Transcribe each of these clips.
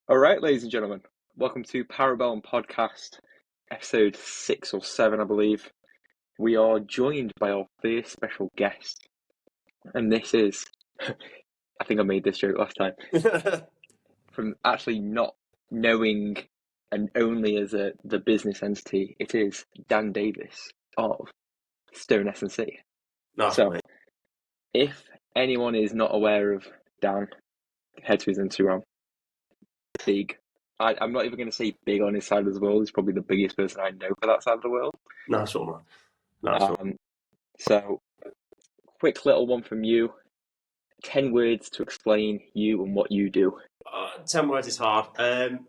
All right, ladies and gentlemen, welcome to Parabellum Podcast, episode 6 or 7, I believe. We are joined by our first special guest, and this is, I think I made this joke last time, from actually not knowing and only as the business entity, it is Dan Davies of Stone S&C. No, So, mate. if anyone is not aware of Dan, head to his Instagram. Big. I'm not even going to say big on his side of the world. He's probably the biggest person I know for that side of the world. Nice one, man. Nice one. So, quick little one from you. 10 words to explain you and what you do. 10 words is hard. I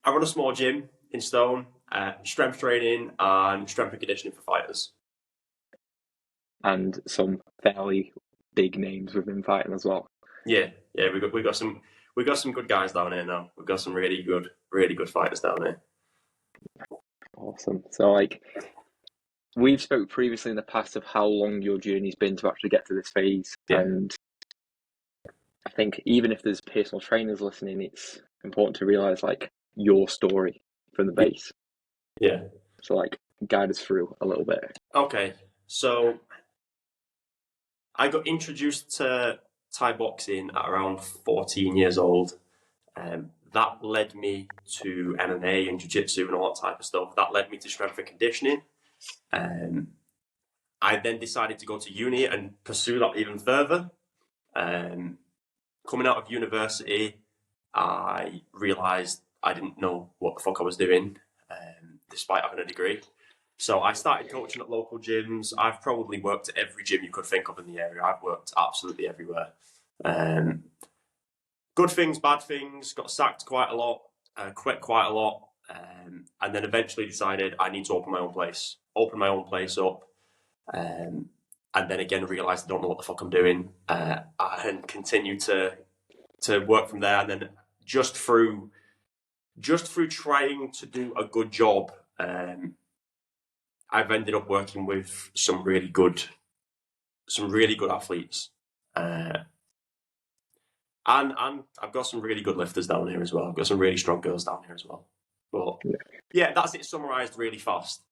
run a small gym in Stone, strength training and strength and conditioning for fighters. And some fairly big names within fighting as well. Yeah, we got some good guys down here now. We've got some really good fighters down here. Awesome. So, we've spoke previously in the past of how long your journey's been to actually get to this phase. Yeah. And I think even if there's personal trainers listening, it's important to realise your story from the base. Yeah. So guide us through a little bit. Okay. So I got introduced to Thai boxing at around 14 years old. That led me to MMA and jiu-jitsu and all that type of stuff. That led me to strength and conditioning. I then decided to go to uni and pursue that even further. Coming out of university, I realised I didn't know what the fuck I was doing, despite having a degree. So I started coaching at local gyms. I've probably worked at every gym you could think of in the area. I've worked absolutely everywhere. Good things, bad things, got sacked quite a lot, quit quite a lot, and then eventually decided I need to open my own place up, and then again realised I don't know what the fuck I'm doing, and continue to work from there. And then just through trying to do a good job, I've ended up working with some really good athletes. And I've got some really good lifters down here as well. I've got some really strong girls down here as well. But yeah, that's it summarised really fast.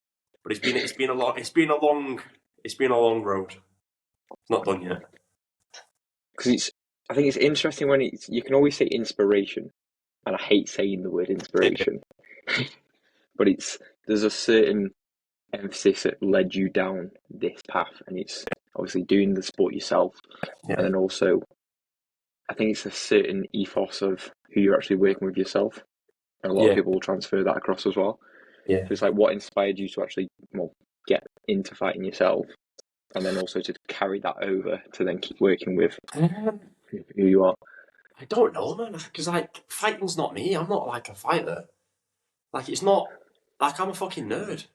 But it's been a long road. It's not done yet. Because I think it's interesting when you can always say inspiration, and I hate saying the word inspiration, but there's a certain emphasis that led you down this path, and it's obviously doing the sport yourself, and then also I think it's a certain ethos of who you're actually working with yourself, and a lot of people will transfer that across as well. Yeah. So it's what inspired you to actually get into fighting yourself, and then also to carry that over to then keep working with who you are. I don't know, man, because fighting's not me. I'm not a fighter. It's not I'm a fucking nerd.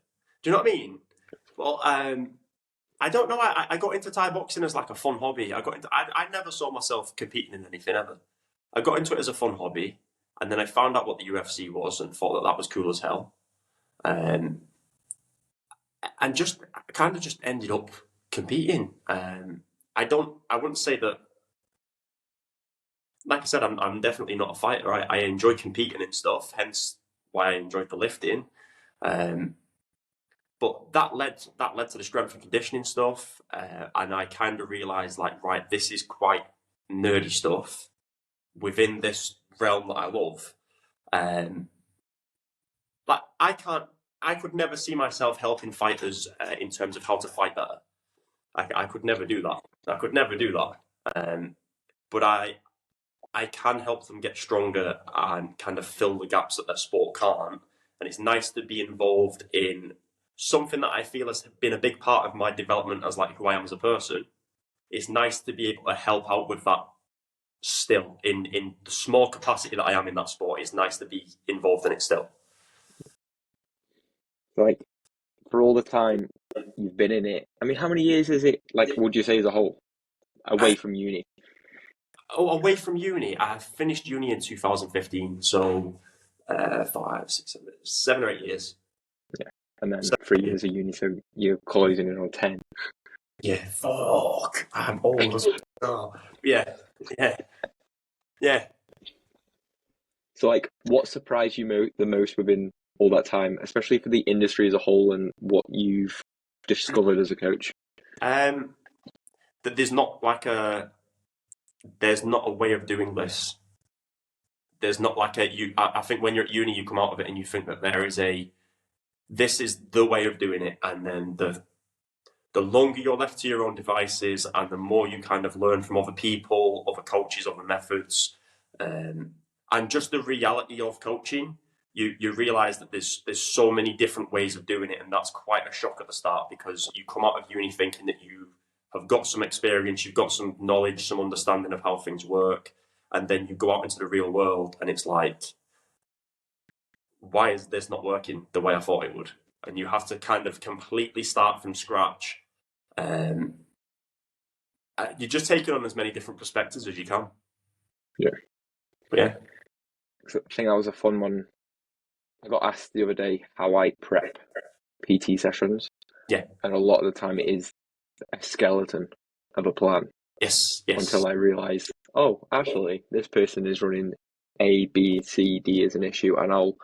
Do you know what I mean? Well, I don't know. I got into Thai boxing as a fun hobby. I never saw myself competing in anything ever. I got into it as a fun hobby, and then I found out what the UFC was and thought that was cool as hell. And just kind of just ended up competing. I wouldn't say that. Like I said, I'm definitely not a fighter. I enjoy competing and stuff, hence why I enjoyed the lifting. But that led to the strength and conditioning stuff, and I kind of realised, right, this is quite nerdy stuff within this realm that I love. I could never see myself helping fighters in terms of how to fight better. I could never do that. But I can help them get stronger and kind of fill the gaps that their sport can't. And it's nice to be involved in something that I feel has been a big part of my development as who I am as a person. It's nice to be able to help out with that still in the small capacity that I am in that sport. It's nice to be involved in it still. For all the time you've been in it, I mean, how many years is it, would you say as a whole, away from uni? Away from uni, I finished uni in 2015, so 5, 6, 7 or 8 years. Yeah, and then 3 years of uni, so you're closing in on 10. Yeah, fuck, I'm old as well. Yeah. So, like, what surprised you the most within all that time, especially for the industry as a whole and what you've discovered as a coach? That there's not a way of doing this. There's not like I think when you're at uni, you come out of it and you think that this is the way of doing it, and then the longer you're left to your own devices, and the more you kind of learn from other people, other coaches, other methods, and just the reality of coaching, you realize that there's so many different ways of doing it, and that's quite a shock at the start, because you come out of uni thinking that you have got some experience, you've got some knowledge, some understanding of how things work, and then you go out into the real world, and it's like, why is this not working the way I thought it would? And you have to kind of completely start from scratch. You're just taking on as many different perspectives as you can. Yeah. But yeah. I think that was a fun one. I got asked the other day how I prep PT sessions. Yeah. And a lot of the time it is a skeleton of a plan. Yes. Until I realised, oh, actually, this person is running A, B, C, D as an issue, and I'll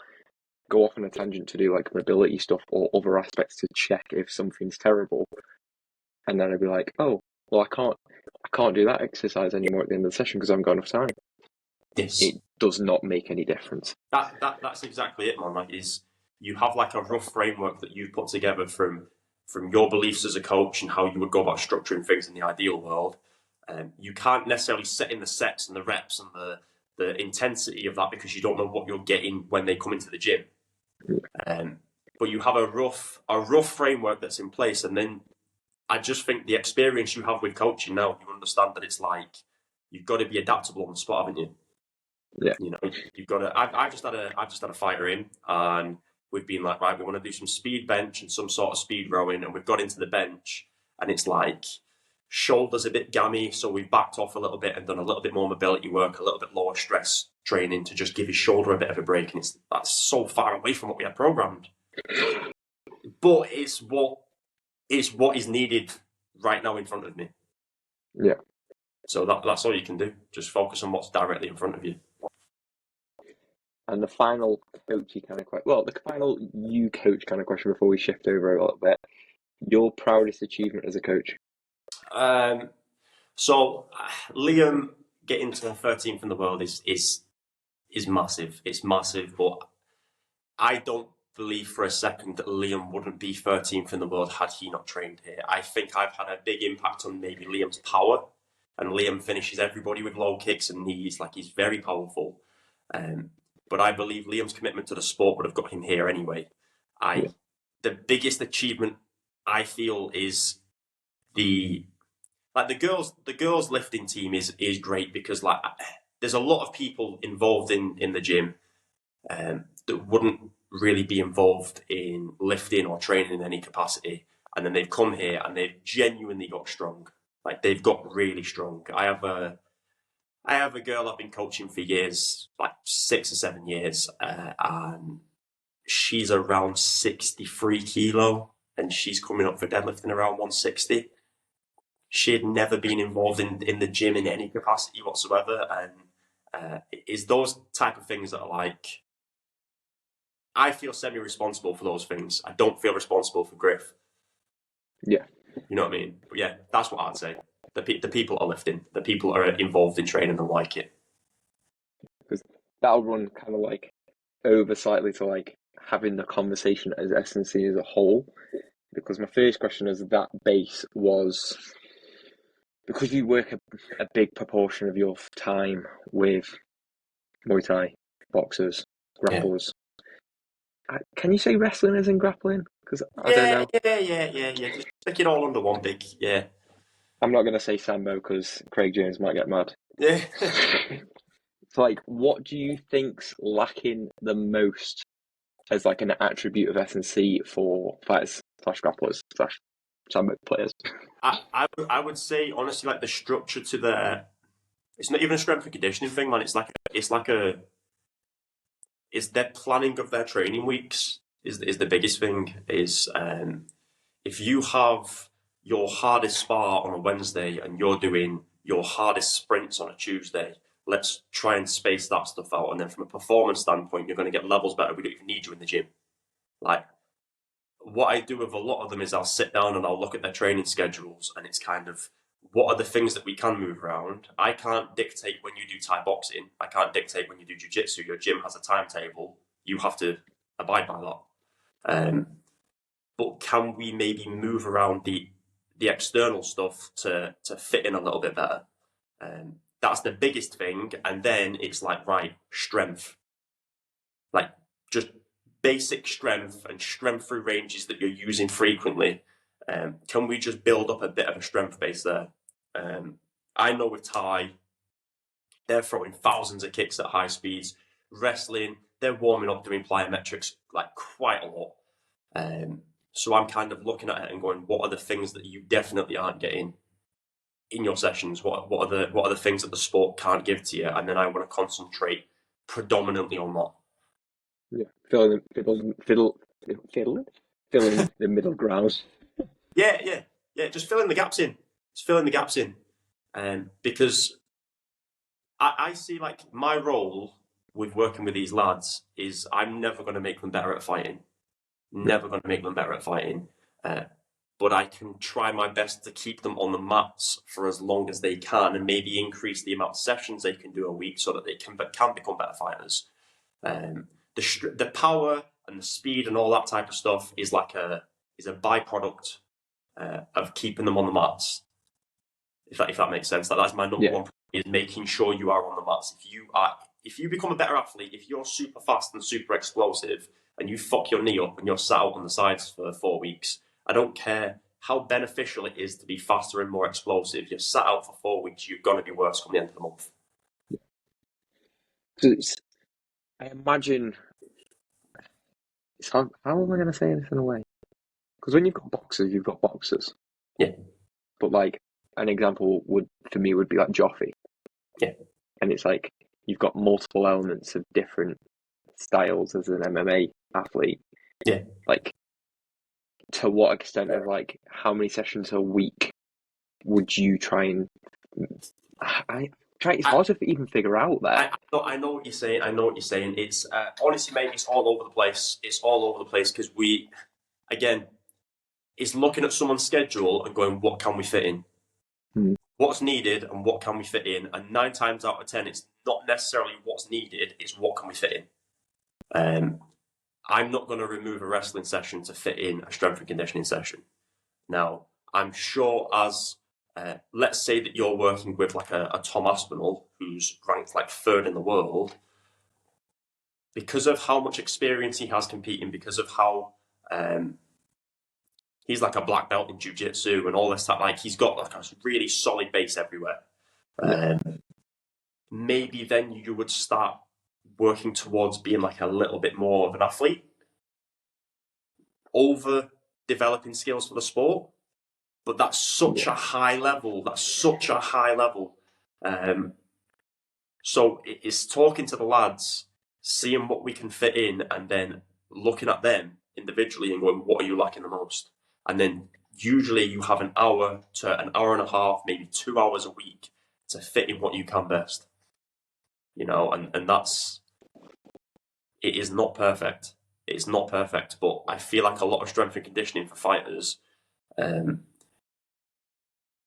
go off on a tangent to do like mobility stuff or other aspects to check if something's terrible. And then I'd be like, oh, well, I can't do that exercise anymore at the end of the session because I haven't got enough time. Yes. It does not make any difference. That's exactly it, man. Like, you have like a rough framework that you've put together from your beliefs as a coach and how you would go about structuring things in the ideal world. You can't necessarily set in the sets and the reps and the intensity of that, because you don't know what you're getting when they come into the gym. But you have a rough framework that's in place, and then I just think the experience you have with coaching now, you understand that it's like you've got to be adaptable on the spot, haven't you? Yeah. You know, you've got to. I've just had a fighter in, and we've been like, right, we want to do some speed bench and some sort of speed rowing, and we've got into the bench, and it's like shoulders a bit gammy, so we've backed off a little bit and done a little bit more mobility work, a little bit lower stress training to just give his shoulder a bit of a break, and that's so far away from what we had programmed. But it's what is needed right now in front of me. Yeah. So that's all you can do. Just focus on what's directly in front of you. And the final coachy kind of question, well, the final you coach kind of question before we shift over a little bit. Your proudest achievement as a coach? So Liam getting to 13th in the world is massive. It's massive, but I don't believe for a second that Liam wouldn't be 13th in the world had he not trained here. I think I've had a big impact on maybe Liam's power, and Liam finishes everybody with low kicks and knees, like he's very powerful. But I believe Liam's commitment to the sport would have got him here anyway. The biggest achievement I feel is the girls lifting team is great, because like there's a lot of people involved in the gym that wouldn't really be involved in lifting or training in any capacity, and then they've come here and they've genuinely got strong. Like, they've got really strong. I have a girl I've been coaching for years, like 6 or 7 years, and she's around 63 kilo, and she's coming up for deadlifting around 160. She had never been involved in the gym in any capacity whatsoever, and it's those type of things that are like, I feel semi-responsible for those things. I don't feel responsible for Griff. Yeah. You know what I mean? But yeah, that's what I'd say. The people are lifting. The people are involved in training and like it. Because that'll run kind of like over slightly to like having the conversation as S&C as a whole. Because my first question as that base was, because you work a big proportion of your time with Muay Thai, boxers, grapplers. Yeah. Can you say wrestling as in grappling? Because I don't know. Yeah. Just stick it all under one big, yeah. I'm not going to say Sambo because Craig Jones might get mad. Yeah. So, like, what do you think's lacking the most as like an attribute of S&C for fighters / grapplers / Sambo players? I would say, honestly, like the structure to their, it's not even a strength and conditioning thing, man. It's their planning of their training weeks is the biggest thing. Is if you have your hardest spar on a Wednesday and you're doing your hardest sprints on a Tuesday, let's try and space that stuff out. And then from a performance standpoint, you're going to get levels better. We don't even need you in the gym. Like, what I do with a lot of them is I'll sit down and I'll look at their training schedules, and it's kind of, what are the things that we can move around? I can't dictate when you do Thai boxing. I can't dictate when you do jiu-jitsu. Your gym has a timetable. You have to abide by that. But can we maybe move around the external stuff to fit in a little bit better? That's the biggest thing. And then it's like, right, strength. Like, just basic strength and strength through ranges that you're using frequently. Can we just build up a bit of a strength base there? I know with Thai, they're throwing thousands of kicks at high speeds. Wrestling, they're warming up doing plyometrics like quite a lot. So I'm kind of looking at it and going, what are the things that you definitely aren't getting in your sessions? What are the things that the sport can't give to you? And then I want to concentrate predominantly on that. Yeah, filling the middle ground. Yeah. Just filling the gaps in. Because I see, like, my role with working with these lads is I'm never going to make them better at fighting. But I can try my best to keep them on the mats for as long as they can, and maybe increase the amount of sessions they can do a week so that they can become better fighters. The power and the speed and all that type of stuff is a byproduct of keeping them on the mats. If that makes sense, that's my number one priority, is making sure you are on the mats. If you become a better athlete, if you're super fast and super explosive, and you fuck your knee up and you're sat out on the sides for 4 weeks, I don't care how beneficial it is to be faster and more explosive. You're sat out for 4 weeks, you're going to be worse come the end of the month. So I imagine, how am I going to say this in a way? Because when you've got boxers, you've got boxers. Yeah. But like, an example would be like Joffrey. Yeah. And it's like, you've got multiple elements of different styles as an MMA athlete. Yeah. Like, to what extent of, like, how many sessions a week would you try and... It's hard to even figure out there. I know what you're saying. It's honestly, mate, it's all over the place. Because it's looking at someone's schedule and going, what can we fit in? What's needed and what can we fit in? And 9 times out of 10, it's not necessarily what's needed, it's what can we fit in. I'm not going to remove a wrestling session to fit in a strength and conditioning session. Now, I'm sure as, let's say that you're working with like a Tom Aspinall, who's ranked like 3rd in the world, because of how much experience he has competing, because of how he's like a black belt in jiu-jitsu and all this stuff, like he's got like a really solid base everywhere. Maybe then you would start working towards being like a little bit more of an athlete, over developing skills for the sport. But that's such a high level. So it's talking to the lads, seeing what we can fit in, and then looking at them individually and going, what are you lacking the most? And then usually you have an hour to an hour and a half, maybe 2 hours a week to fit in what you can best. And that's, it is not perfect. It's not perfect, but I feel like a lot of strength and conditioning for fighters,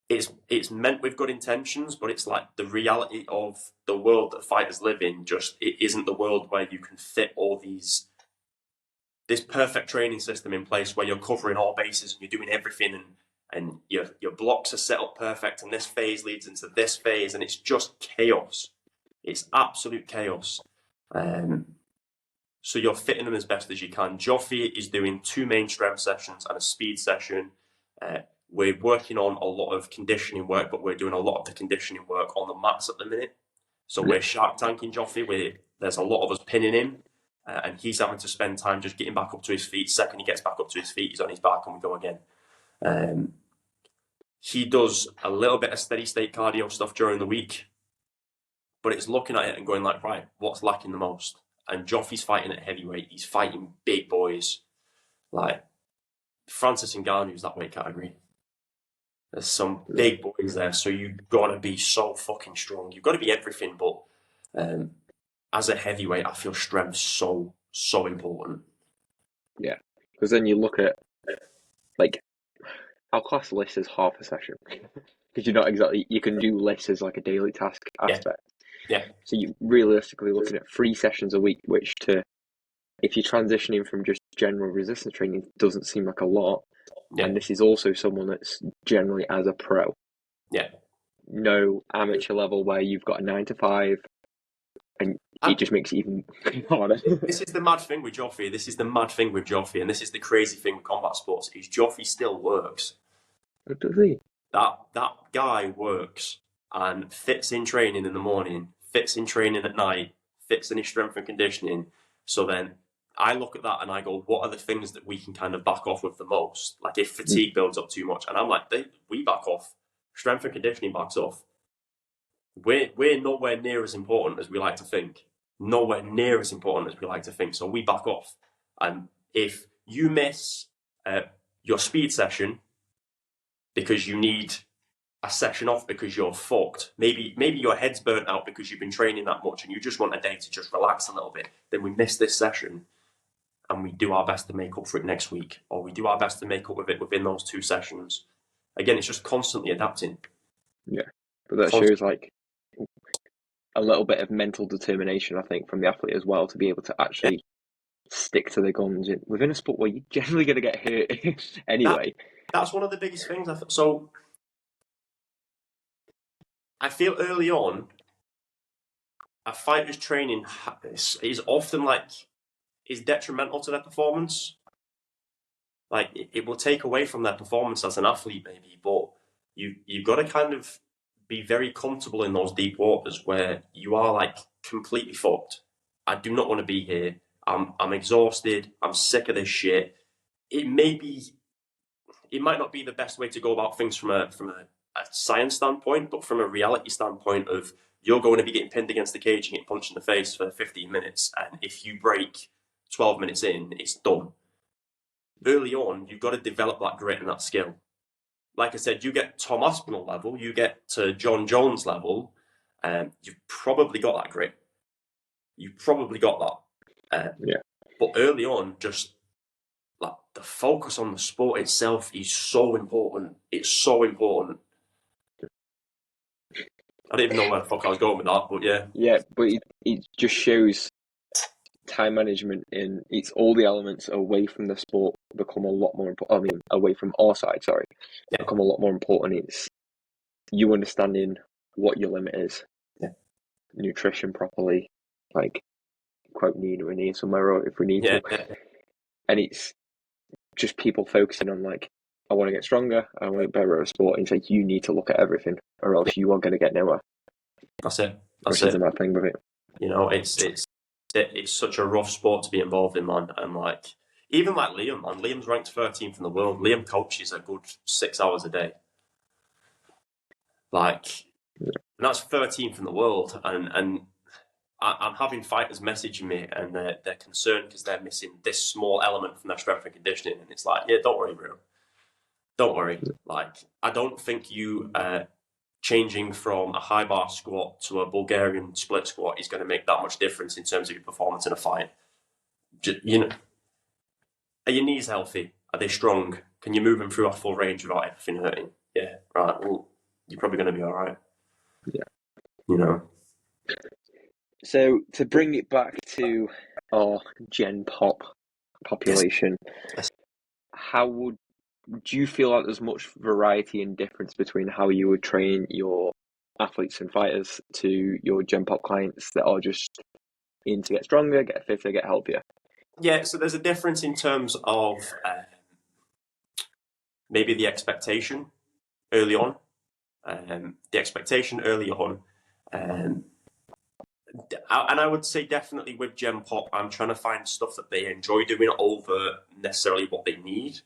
it's meant with good intentions, but it's like the reality of the world that fighters live in, it isn't the world where you can fit all this perfect training system in place where you're covering all bases and you're doing everything, and your blocks are set up perfect, and this phase leads into this phase, and it's just chaos. It's absolute chaos. So you're fitting them as best as you can. Joffrey is doing 2 main strength sessions and a speed session. We're working on a lot of conditioning work, but we're doing a lot of the conditioning work on the mats at the minute. So we're shark tanking Joffrey. There's a lot of us pinning him, and he's having to spend time just getting back up to his feet. Second he gets back up to his feet, he's on his back, and we go again. He does a little bit of steady state cardio stuff during the week, but it's looking at it and going like, right, what's lacking the most? And Joffrey's fighting at heavyweight. He's fighting big boys. Like Francis Ngannou's that weight category. There's some big boys there, so you've got to be so fucking strong. You've got to be everything, but As a heavyweight, I feel strength so important. Yeah, because then you look at, like, I'll class lists as half a session because you're not exactly, you can do lists as like a daily task aspect. Yeah. So you're realistically looking at 3 sessions a week, which if you're transitioning from just general resistance training, doesn't seem like a lot. Yeah. And this is also someone that's generally as a pro. Yeah. No amateur level where you've got a 9 to 5 and it just makes it even harder. This is the mad thing with Joffrey. And this is the crazy thing with combat sports, is Joffrey still works. What does he? That guy works and fits in training in the morning, fits in training at night, fits in his strength and conditioning. So then I look at that and I go, what are the things that we can kind of back off with the most? Like if fatigue builds up too much, and I'm like, we back off. Strength and conditioning backs off. We're nowhere near as important as we like to think. Nowhere near as important as we like to think. So we back off. And if you miss your speed session because you need a session off because you're fucked, maybe your head's burnt out because you've been training that much and you just want a day to just relax a little bit, then we miss this session and we do our best to make up for it next week, or we do our best to make up with it within those 2 sessions. Again, it's just constantly adapting. Yeah, but that shows like a little bit of mental determination, I think, from the athlete as well, to be able to actually stick to the guns within a sport where you're generally going to get hurt anyway. That's one of the biggest things. So I feel early on, a fighter's training is often is detrimental to their performance. Like it will take away from their performance as an athlete, maybe, but you've got to kind of be very comfortable in those deep waters where you are like completely fucked. I do not want to be here. I'm exhausted. I'm sick of this shit. It might not be the best way to go about things from a science standpoint, but from a reality standpoint of you're going to be getting pinned against the cage and getting punched in the face for 15 minutes, and if you break 12 minutes in, it's done. Early on, you've got to develop that grit and that skill. Like I said, you get Tom Aspinall level, you get to John Jones level, you've probably got that grit. You've probably got that. Yeah. But early on, just like the focus on the sport itself is so important. It's so important. I didn't even know where the fuck I was going with that, but yeah. Yeah, but it just shows time management in it's all the elements away from the sport become a lot more important. I mean, away from our side, become a lot more important. It's you understanding what your limit is, nutrition properly, like quote Nina and Ian somewhere if we need to, and it's just people focusing on like, I want to get stronger, I want to get better at a sport, and it's like you need to look at everything or else you are going to get nowhere. That's it. Which is a mad thing with it. You know, it's such a rough sport to be involved in, man. And like, even like Liam, man. Liam's ranked 13th in the world. Liam coaches a good 6 hours a day. Like, and that's 13th in the world. And I'm having fighters messaging me and they're concerned because they're missing this small element from their strength and conditioning. And it's like, yeah, don't worry, bro. Don't worry. Like, I don't think you changing from a high bar squat to a Bulgarian split squat is going to make that much difference in terms of your performance in a fight. You know, are your knees healthy? Are they strong? Can you move them through a full range without everything hurting? Yeah, right. Well, you're probably going to be all right. Yeah. You know. So to bring it back to our Gen Pop population, Yes. Do you feel like there's much variety and difference between how you would train your athletes and fighters to your Gen Pop clients that are just in to get stronger, get fitter, get healthier? Yeah, so there's a difference in terms of maybe the expectation early on. And I would say definitely with Gen Pop, I'm trying to find stuff that they enjoy doing over necessarily what they need.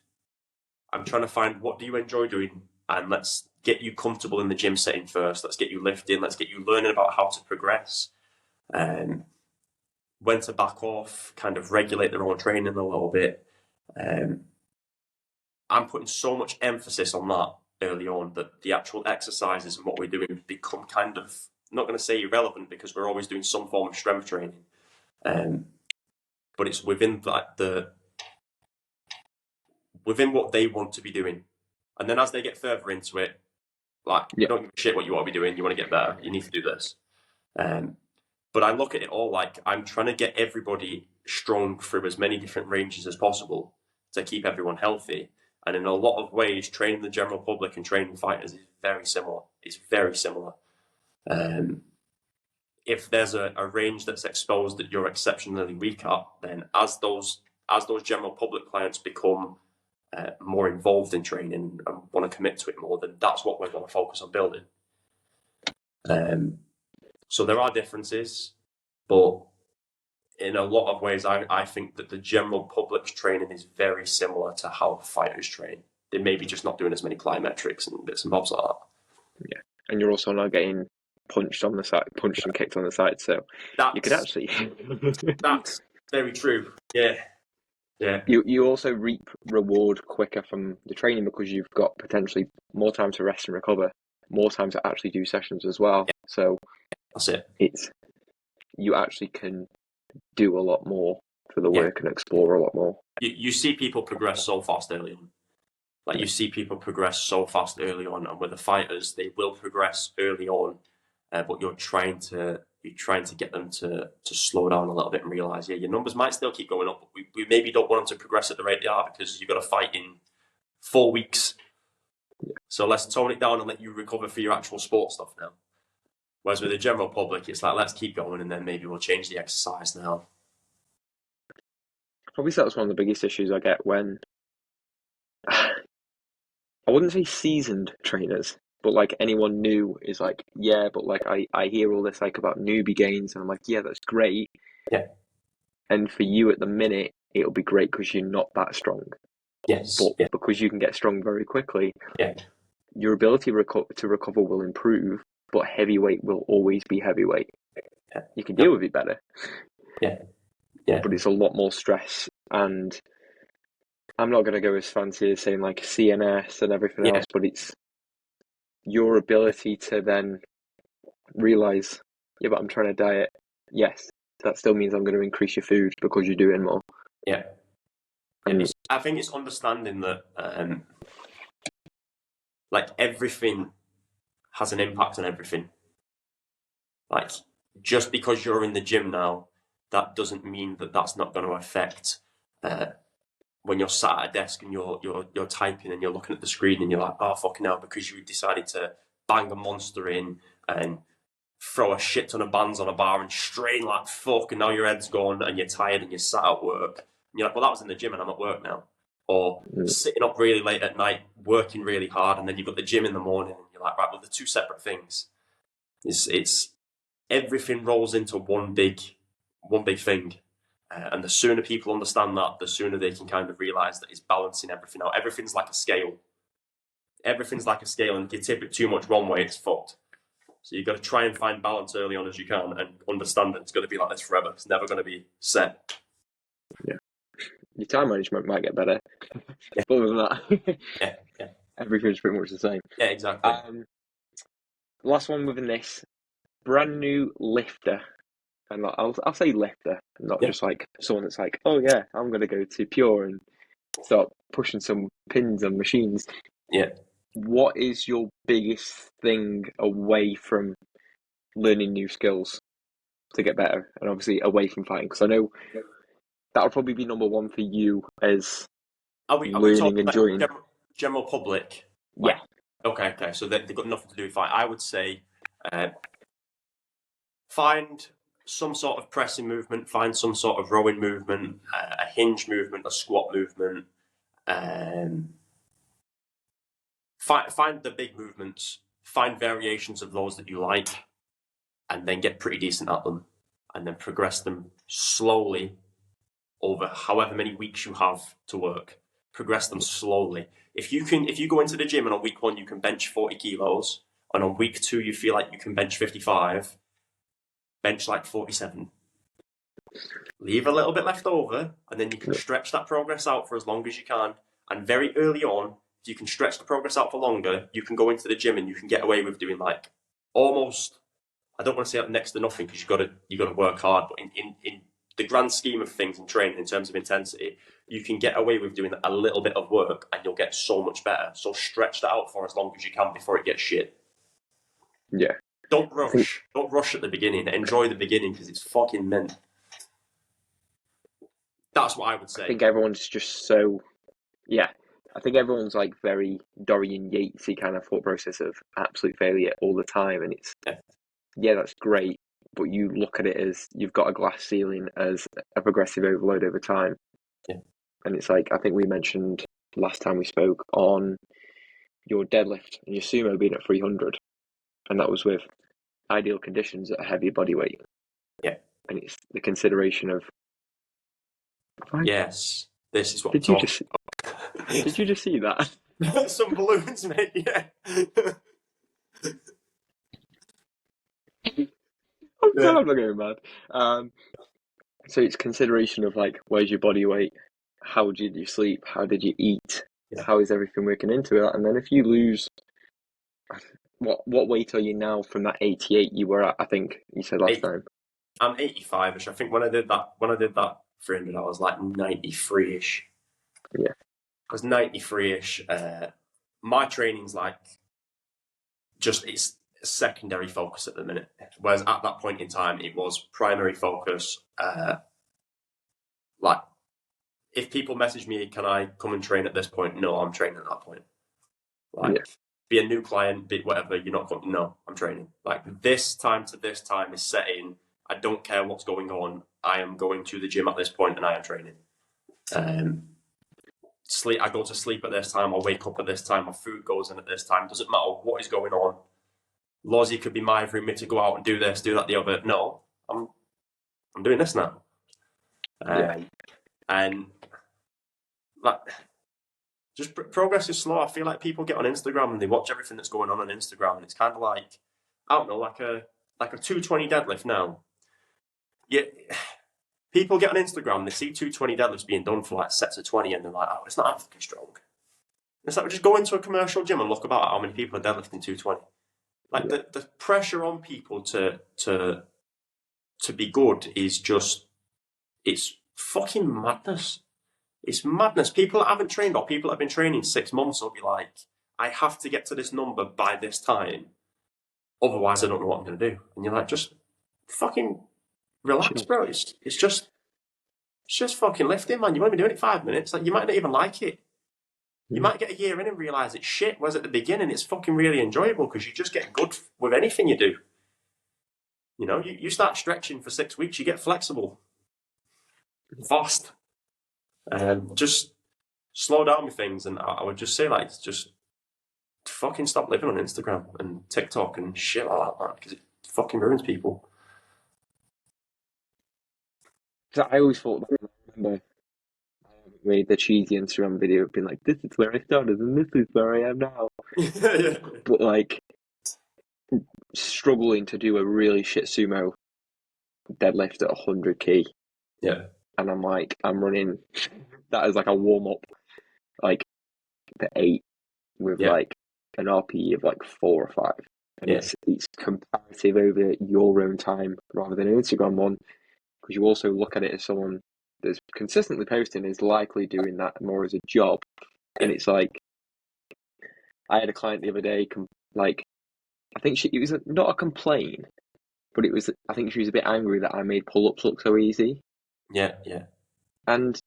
I'm trying to find what do you enjoy doing, and let's get you comfortable in the gym setting first. Let's get you lifting. Let's get you learning about how to progress, when to back off, kind of regulate their own training a little bit. I'm putting so much emphasis on that early on that the actual exercises and what we're doing become kind of not going to say irrelevant because we're always doing some form of strength training, but it's within within what they want to be doing. And then as they get further into it, like, you don't give a shit what you want to be doing, you want to get better, you need to do this. But I look at it all like I'm trying to get everybody strong through as many different ranges as possible to keep everyone healthy. And in a lot of ways, training the general public and training fighters is very similar. It's very similar. If there's a range that's exposed that you're exceptionally weak at, then as those general public clients become more involved in training and want to commit to it more, then that's what we're going to focus on building. So there are differences, but in a lot of ways, I think that the general public's training is very similar to how fighters train. They may be just not doing as many plyometrics and bits and bobs like that. Yeah, and you're also not getting punched on the side, punched and kicked on the side, so you could actually. That's very true. Yeah. Yeah. You also reap reward quicker from the training because you've got potentially more time to rest and recover, more time to actually do sessions as well. Yeah. So that's it. You actually can do a lot more for the work and explore a lot more. You see people progress so fast early on. Like you see people progress so fast early on, and with the fighters, they will progress early on, but you're trying to get them to slow down a little bit and realize, your numbers might still keep going up, but we maybe don't want them to progress at the rate they are because you've got to fight in 4 weeks. Yeah. So let's tone it down and let you recover for your actual sport stuff now. Whereas with the general public, it's like, let's keep going and then maybe we'll change the exercise now. Probably that's one of the biggest issues I get when, I wouldn't say seasoned trainers, but like anyone new is like, yeah, but like I hear all this like about newbie gains and I'm like, yeah, that's great. Yeah. And for you at the minute, it'll be great because you're not that strong. Yes. But because you can get strong very quickly, yeah, your ability to recover will improve, but heavyweight will always be heavyweight. Yeah. You can deal with it better. Yeah. Yeah. But it's a lot more stress, and I'm not going to go as fancy as saying like CNS and everything else, but it's your ability to then realize, yeah, but I'm trying to diet. Yes, that still means I'm going to increase your food because you're doing more. Yeah. And I think it's understanding that like everything has an impact on everything. Like just because you're in the gym now, that doesn't mean that that's not going to affect when you're sat at a desk and you're typing and you're looking at the screen and you're like, oh fucking hell, because you decided to bang a monster in and throw a shit ton of bands on a bar and strain like fuck, and now your head's gone and you're tired and you're sat at work and you're like, well, that was in the gym and I'm at work now. Or sitting up really late at night working really hard and then you've got the gym in the morning and you're like, right, well, they're two separate things. It's everything rolls into one big thing. And the sooner people understand that, the sooner they can kind of realise that it's balancing everything out. Everything's like a scale. Everything's like a scale, and if you tip it too much one way, it's fucked. So you've got to try and find balance early on as you can and understand that it's going to be like this forever. It's never going to be set. Yeah. Your time management might get better. But other than that, yeah. Everything's pretty much the same. Yeah, exactly. Last one within this, brand new lifter. And I'll say lifter, not just like someone that's like, oh yeah, I'm going to go to Pure and start pushing some pins on machines. Yeah. What is your biggest thing away from learning new skills to get better? And obviously away from fighting, because I know that'll probably be number one for you as learning and enjoying. General public? Like, yeah. Okay. So they've got nothing to do with fight. I would say find some sort of pressing movement, find some sort of rowing movement, a hinge movement, a squat movement. Find the big movements, find variations of those that you like, and then get pretty decent at them, and then progress them slowly over however many weeks you have to work. Progress them slowly. If you go into the gym and on week 1 you can bench 40 kilos, and on week 2 you feel like you can bench 55, bench like 47. Leave a little bit left over, and then you can stretch that progress out for as long as you can. And very early on, if you can stretch the progress out for longer, you can go into the gym and you can get away with doing like almost I don't want to say next to nothing because you got to work hard, but in the grand scheme of things in training in terms of intensity, you can get away with doing a little bit of work and you'll get so much better. So stretch that out for as long as you can before it gets shit. Yeah. Don't rush. Don't rush at the beginning. Enjoy the beginning because it's fucking mint. That's what I would say. I think everyone's just so, yeah. I think everyone's like very Dorian Yatesy kind of thought process of absolute failure all the time, and it's that's great, but you look at it as you've got a glass ceiling as a progressive overload over time, and it's like I think we mentioned last time we spoke on your deadlift and your sumo being at 300, and that was with ideal conditions at a heavy body weight. Yeah, and it's the consideration of. Yes, this is what. Did you just see that? Some balloons, mate. Yeah. I'm not going mad. So it's consideration of like, where's your body weight? How did you sleep? How did you eat? How is everything working into that? And then if you lose, what weight are you now from that 88 you were at? I think you said last time. I'm 85ish. I think when I did that 300, I was like 93ish. Yeah, I was 93ish. My training's like just it's secondary focus at the minute, whereas at that point in time it was primary focus. Like, if people message me, can I come and train at this point? No, I'm training at that point. Like, be a new client, be whatever. You're not going. No, I'm training. Like, this time to this time is set in. I don't care what's going on. I am going to the gym at this point, and I am training. Sleep. I go to sleep at this time. I wake up at this time. My food goes in at this time. Doesn't matter what is going on. Lozzie could be mithering me to go out and do this, do that, the other. No, I'm doing this now. And like, just progress is slow. I feel like people get on Instagram and they watch everything that's going on Instagram, and it's kind of like, I don't know, like a 220 deadlift now. Yeah, people get on Instagram and they see 220 deadlifts being done for like sets of 20, and they're like, oh, it's not that fucking strong. It's like, just go into a commercial gym and look about how many people are deadlifting 220. Like, the pressure on people to be good is just, it's fucking madness. It's madness. People that haven't trained or people that have been training 6 months will be like, I have to get to this number by this time. Otherwise, I don't know what I'm going to do. And you're like, just fucking relax, bro. It's just fucking lifting, man. You might be doing it 5 minutes. Like, you might not even like it. You might get a year in and realise it's shit, whereas at the beginning it's fucking really enjoyable because you just get good with anything you do. You know, you start stretching for 6 weeks, you get flexible. Fast. Just slow down with things, and I would just say, like, just fucking stop living on Instagram and TikTok and shit like that, man, because it fucking ruins people. I always thought that. I remember made the cheesy Instagram video being like, this is where I started and this is where I am now. Yeah. But like struggling to do a really shit sumo deadlift at 100 kg. Yeah. And I'm like, I'm running that as like a warm up, like the 8 with like an RPE of like 4 or 5. And it's comparative over your own time rather than an Instagram one, because you also look at it as someone that's consistently posting is likely doing that more as a job. And it's like, I had a client the other day, like, I think it was not a complaint, but it was, I think she was a bit angry that I made pull-ups look so easy. Yeah. And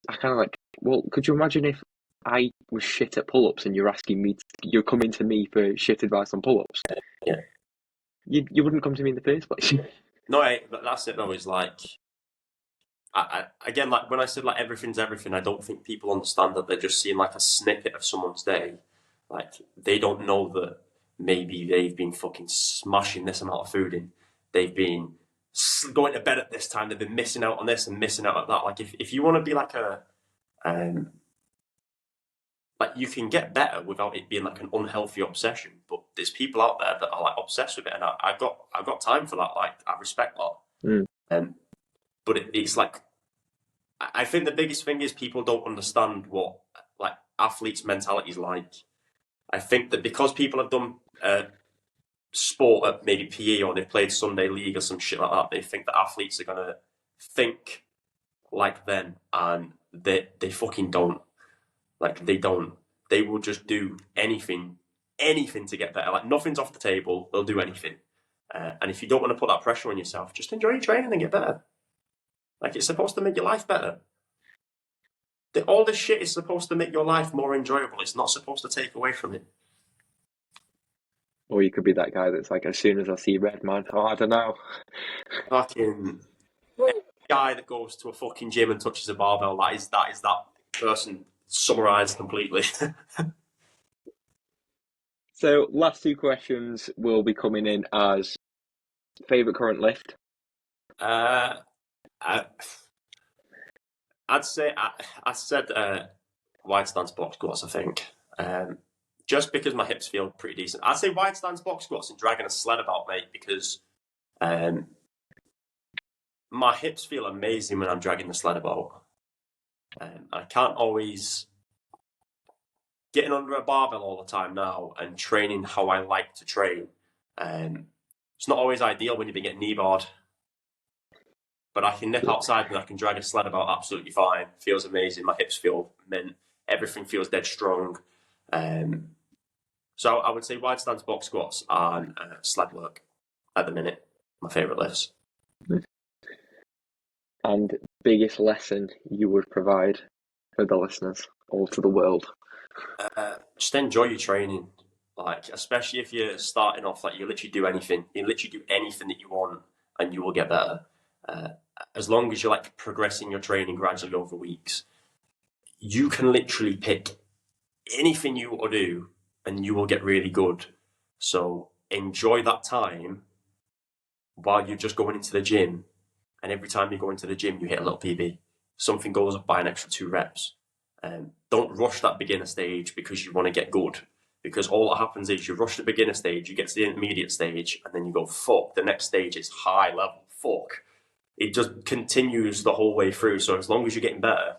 I kind of like, well, could you imagine if I was shit at pull-ups and you're coming to me for shit advice on pull-ups? Yeah. You wouldn't come to me in the first place. No, that's it though, is like, again, like when I said like everything's everything, I don't think people understand that they're just seeing like a snippet of someone's day. Like, they don't know that maybe they've been fucking smashing this amount of food in. They've been going to bed at this time. They've been missing out on this and missing out on that. Like, if you want to be like like, you can get better without it being like an unhealthy obsession. But there's people out there that are like obsessed with it, and I've got time for that. Like, I respect that. But it's like, I think the biggest thing is people don't understand what like athletes' mentality is like. I think that because people have done sport at maybe PE or they've played Sunday League or some shit like that, they think that athletes are going to think like them, and they fucking don't. Like, they don't. They will just do anything to get better. Like, nothing's off the table. They'll do anything. And if you don't want to put that pressure on yourself, just enjoy your training and get better. Like, it's supposed to make your life better. All this shit is supposed to make your life more enjoyable. It's not supposed to take away from it. Or you could be that guy that's like, as soon as I see red, man, I don't know. Fucking guy that goes to a fucking gym and touches a barbell, that is that person summarised completely. So, last 2 questions will be coming in as favourite current lift. I'd say I said wide stance box squats, I think. Just because my hips feel pretty decent. I'd say wide stance box squats and dragging a sled about, mate, because my hips feel amazing when I'm dragging the sled about. I can't always getting under a barbell all the time now and training how I like to train. It's not always ideal when you've been getting knee barred. But I can nip outside and I can drag a sled about absolutely fine. Feels amazing. My hips feel mint. Everything feels dead strong. So I would say wide stance box squats and sled work at the minute. My favourite lifts. And biggest lesson you would provide for the listeners, all to the world? Just enjoy your training. Like, especially if you're starting off, like, you literally do anything. You literally do anything that you want and you will get better. As long as you're like progressing your training gradually over weeks, you can literally pick anything you want to do and you will get really good. So enjoy that time while you're just going into the gym. And every time you go into the gym, you hit a little PB. Something goes up by an extra 2 reps. Don't rush that beginner stage because you want to get good. Because all that happens is you rush the beginner stage, you get to the intermediate stage, and then you go, fuck, the next stage is high level. Fuck. It just continues the whole way through. So as long as you're getting better,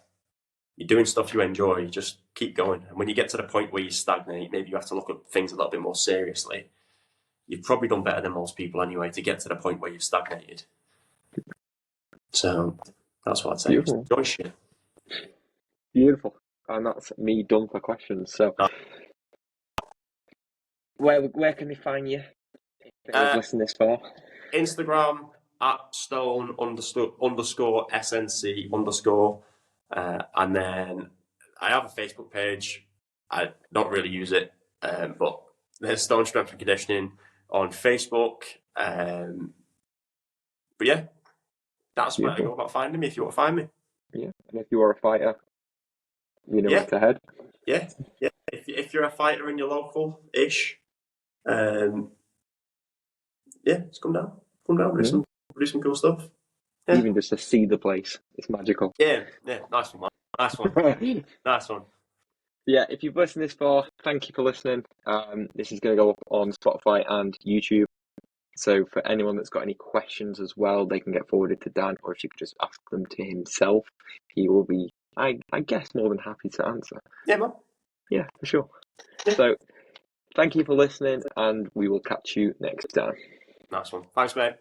you're doing stuff you enjoy, just keep going. And when you get to the point where you stagnate, maybe you have to look at things a little bit more seriously. You've probably done better than most people anyway to get to the point where you've stagnated. So that's what I'd say. Beautiful. Enjoy shit. Beautiful. And that's me done for questions. So where can they find you if they've listened this far? Instagram at stone underscore SNC underscore. And then I have a Facebook page. I don't really use it, but there's Stone Strength and Conditioning on Facebook. But yeah, that's where I go about finding me if you want to find me. Yeah, and if you are a fighter, you know where to head. Yeah. If you're a fighter and you're local-ish, just come down. Do some cool stuff. Yeah. Even just to see the place, it's magical. Yeah, nice one, man. Nice one. Yeah, if you've listened this far, thank you for listening. This is going to go up on Spotify and YouTube. So for anyone that's got any questions as well, they can get forwarded to Dan, or if you could just ask them to himself, he will be, I guess, more than happy to answer. Yeah, man. Yeah, for sure. Yeah. So thank you for listening, and we will catch you next time. Nice one. Thanks, mate.